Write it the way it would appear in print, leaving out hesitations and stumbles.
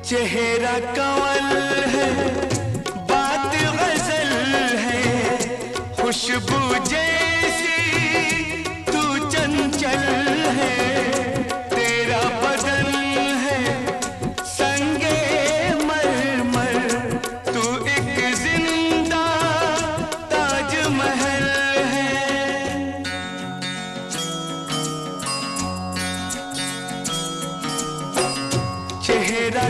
चेहरा कंवल है, बात गजल है, खुशबू जैसी तू चंचल है। तेरा बदन है संगे मरमर, तू एक जिंदा ताजमहल है। चेहरा